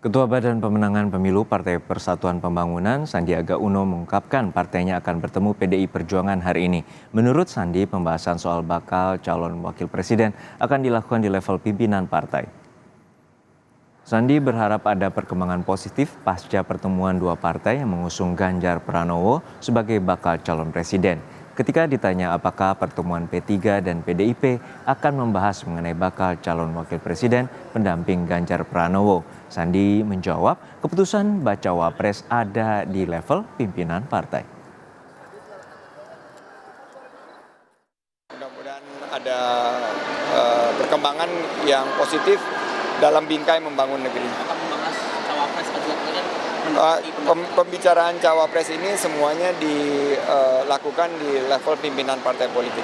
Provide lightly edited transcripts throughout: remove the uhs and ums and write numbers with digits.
Ketua Badan Pemenangan Pemilu Partai Persatuan Pembangunan, Sandiaga Uno, mengungkapkan partainya akan bertemu PDI Perjuangan hari ini. Menurut Sandi, pembahasan soal bakal calon wakil presiden akan dilakukan di level pimpinan partai. Sandi berharap ada perkembangan positif pasca pertemuan dua partai yang mengusung Ganjar Pranowo sebagai bakal calon presiden. Ketika ditanya apakah pertemuan P3 dan PDIP akan membahas mengenai bakal calon wakil presiden pendamping Ganjar Pranowo, Sandi menjawab keputusan bacawa pres ada di level pimpinan partai. Mudah-mudahan ada perkembangan yang positif dalam bingkai membangun negeri. Akan membahas cawapres Pembicaraan cawapres ini semuanya dilakukan di level pimpinan partai politik.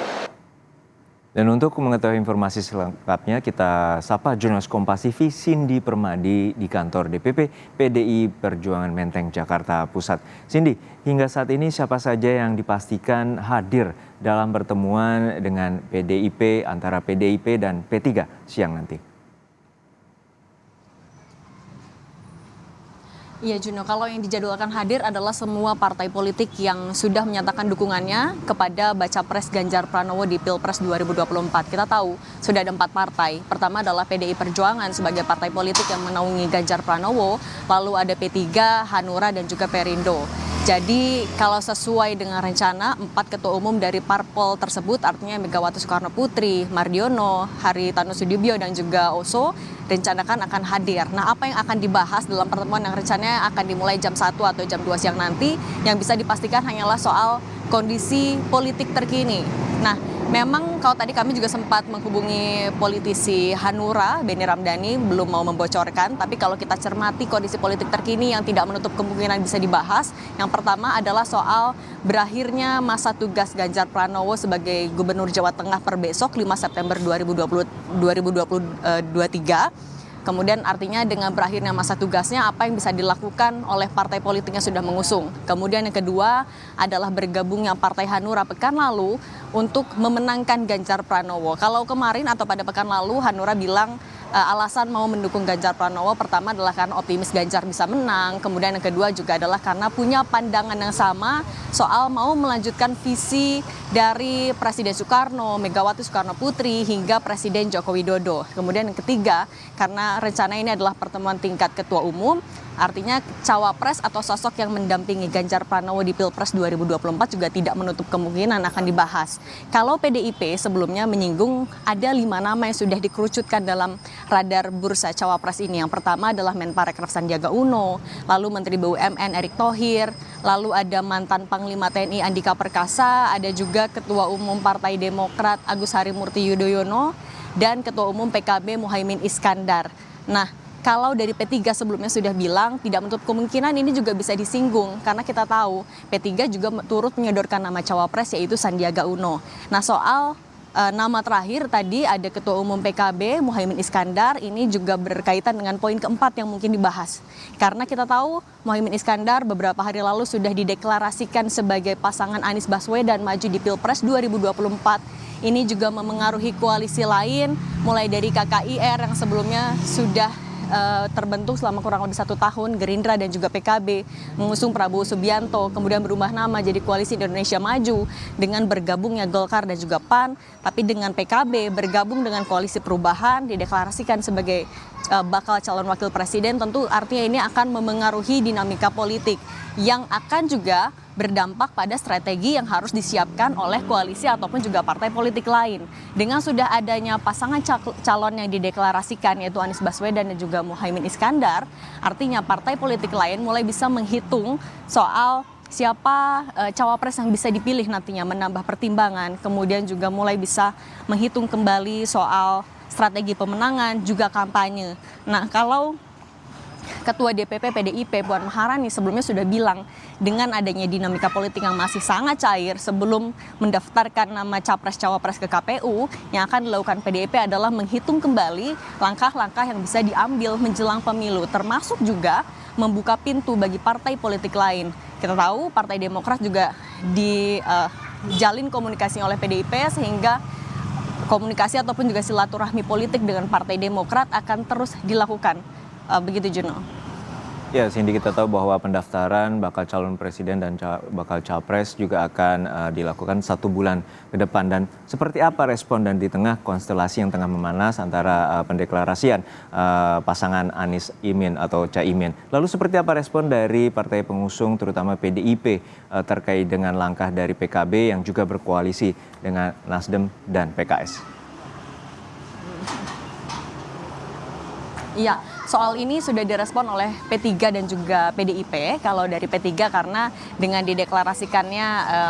Dan untuk mengetahui informasi selengkapnya, kita sapa jurnalis Kompas TV Cindy Permadi di kantor DPP PDI Perjuangan Menteng, Jakarta Pusat. Cindy, hingga saat ini siapa saja yang dipastikan hadir dalam pertemuan dengan PDIP antara PDIP dan P3 siang nanti? Iya Juno, kalau yang dijadwalkan hadir adalah semua partai politik yang sudah menyatakan dukungannya kepada baca pres Ganjar Pranowo di Pilpres 2024. Kita tahu sudah ada 4 partai. Pertama adalah PDI Perjuangan sebagai partai politik yang menaungi Ganjar Pranowo, lalu ada P3, Hanura dan juga Perindo. Jadi kalau sesuai dengan rencana 4 ketua umum dari parpol tersebut, artinya Megawati Soekarno Putri, Mardiono, Haritanu Sudibyo dan juga Oso, rencanakan akan hadir. Nah, apa yang akan dibahas dalam pertemuan yang rencananya akan dimulai jam 1 atau jam 2 siang nanti, yang bisa dipastikan hanyalah soal kondisi politik terkini. Nah, memang kalau tadi kami juga sempat menghubungi politisi Hanura, Benny Ramdhani, belum mau membocorkan, tapi kalau kita cermati kondisi politik terkini yang tidak menutup kemungkinan bisa dibahas, yang pertama adalah soal berakhirnya masa tugas Ganjar Pranowo sebagai Gubernur Jawa Tengah per besok 5 September 2023. Kemudian artinya dengan berakhirnya masa tugasnya apa yang bisa dilakukan oleh partai politiknya sudah mengusung. Kemudian yang kedua adalah bergabungnya Partai Hanura pekan lalu untuk memenangkan Ganjar Pranowo. Kalau kemarin atau pada pekan lalu Hanura bilang alasan mau mendukung Ganjar Pranowo pertama adalah karena optimis Ganjar bisa menang. Kemudian yang kedua juga adalah karena punya pandangan yang sama soal mau melanjutkan visi dari Presiden Soekarno, Megawati Soekarno Putri hingga Presiden Joko Widodo. Kemudian yang ketiga, karena rencana ini adalah pertemuan tingkat ketua umum, artinya cawapres atau sosok yang mendampingi Ganjar Pranowo di Pilpres 2024 juga tidak menutup kemungkinan akan dibahas. Kalau PDIP sebelumnya menyinggung ada 5 nama yang sudah dikerucutkan dalam radar bursa cawapres ini. Yang pertama adalah Menparekraf Sandiaga Uno, lalu Menteri BUMN Erick Thohir, lalu ada mantan Panglima TNI Andika Perkasa, ada juga Ketua Umum Partai Demokrat Agus Harimurti Yudhoyono, dan Ketua Umum PKB Muhaimin Iskandar. Nah, kalau dari P3 sebelumnya sudah bilang tidak menutup kemungkinan ini juga bisa disinggung karena kita tahu P3 juga turut menyodorkan nama cawapres yaitu Sandiaga Uno. Nah, soal nama terakhir tadi ada Ketua Umum PKB Muhaimin Iskandar, ini juga berkaitan dengan poin keempat yang mungkin dibahas. Karena kita tahu Muhaimin Iskandar beberapa hari lalu sudah dideklarasikan sebagai pasangan Anies Baswedan maju di Pilpres 2024. Ini juga memengaruhi koalisi lain mulai dari KKIR yang sebelumnya sudah terbentuk selama kurang lebih 1 tahun, Gerindra dan juga PKB mengusung Prabowo Subianto, kemudian berubah nama jadi Koalisi Indonesia Maju dengan bergabungnya Golkar dan juga PAN, tapi dengan PKB bergabung dengan Koalisi Perubahan dideklarasikan sebagai bakal calon wakil presiden. Tentu artinya ini akan memengaruhi dinamika politik yang akan juga berdampak pada strategi yang harus disiapkan oleh koalisi ataupun juga partai politik lain. Dengan sudah adanya pasangan calon yang dideklarasikan yaitu Anies Baswedan dan juga Muhaimin Iskandar, artinya partai politik lain mulai bisa menghitung soal siapa cawapres yang bisa dipilih nantinya, menambah pertimbangan, kemudian juga mulai bisa menghitung kembali soal strategi pemenangan juga kampanye. Nah, kalau Ketua DPP PDIP Puan Maharani sebelumnya sudah bilang dengan adanya dinamika politik yang masih sangat cair sebelum mendaftarkan nama capres-cawapres ke KPU, yang akan dilakukan PDIP adalah menghitung kembali langkah-langkah yang bisa diambil menjelang pemilu, termasuk juga membuka pintu bagi partai politik lain. Kita tahu Partai Demokrat juga dijalin komunikasi oleh PDIP sehingga komunikasi ataupun juga silaturahmi politik dengan Partai Demokrat akan terus dilakukan. Begitu Juno. Ya, Cindy, kita tahu bahwa pendaftaran bakal calon presiden dan bakal capres juga akan dilakukan 1 bulan ke depan. Dan seperti apa respon dan di tengah konstelasi yang tengah memanas antara pendeklarasian pasangan Anies Imin atau Caimin. Lalu seperti apa respon dari partai pengusung terutama PDIP terkait dengan langkah dari PKB yang juga berkoalisi dengan Nasdem dan PKS? Iya, soal ini sudah direspon oleh P3 dan juga PDIP. Kalau dari P3 karena dengan dideklarasikannya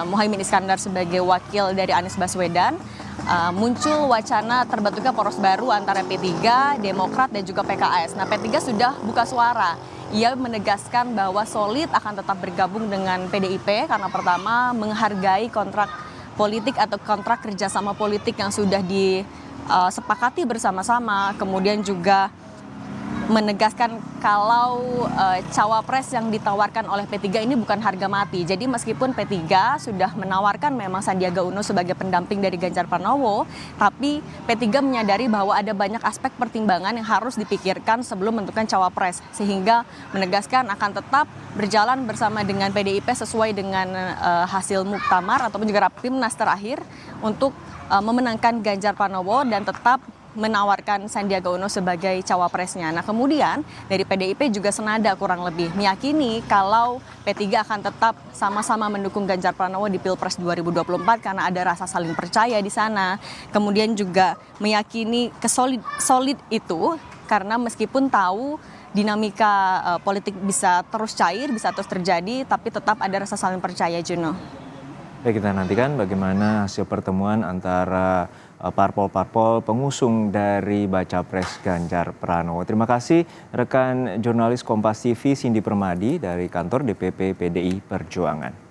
Muhaimin Iskandar sebagai wakil dari Anies Baswedan, muncul wacana terbentuknya poros baru antara P3, Demokrat dan juga PKS. Nah, P3 sudah buka suara. Ia menegaskan bahwa solid akan tetap bergabung dengan PDIP karena pertama menghargai kontrak politik atau kontrak kerjasama politik yang sudah disepakati bersama-sama, kemudian juga menegaskan kalau cawapres yang ditawarkan oleh P3 ini bukan harga mati. Jadi meskipun P3 sudah menawarkan memang Sandiaga Uno sebagai pendamping dari Ganjar Pranowo, tapi P3 menyadari bahwa ada banyak aspek pertimbangan yang harus dipikirkan sebelum menentukan cawapres, sehingga menegaskan akan tetap berjalan bersama dengan PDIP sesuai dengan hasil muktamar ataupun juga Rapimnas terakhir untuk memenangkan Ganjar Pranowo dan tetap menawarkan Sandiaga Uno sebagai cawapresnya. Nah, kemudian dari PDIP juga senada kurang lebih meyakini kalau P3 akan tetap sama-sama mendukung Ganjar Pranowo di Pilpres 2024 karena ada rasa saling percaya di sana. Kemudian juga meyakini solid itu karena meskipun tahu dinamika politik bisa terus cair, bisa terus terjadi, tapi tetap ada rasa saling percaya, Juno. Baik, kita nantikan bagaimana hasil pertemuan antara parpol-parpol pengusung dari Baca Pres Ganjar Pranowo. Terima kasih rekan jurnalis Kompas TV Cindy Permadi dari kantor DPP PDI Perjuangan.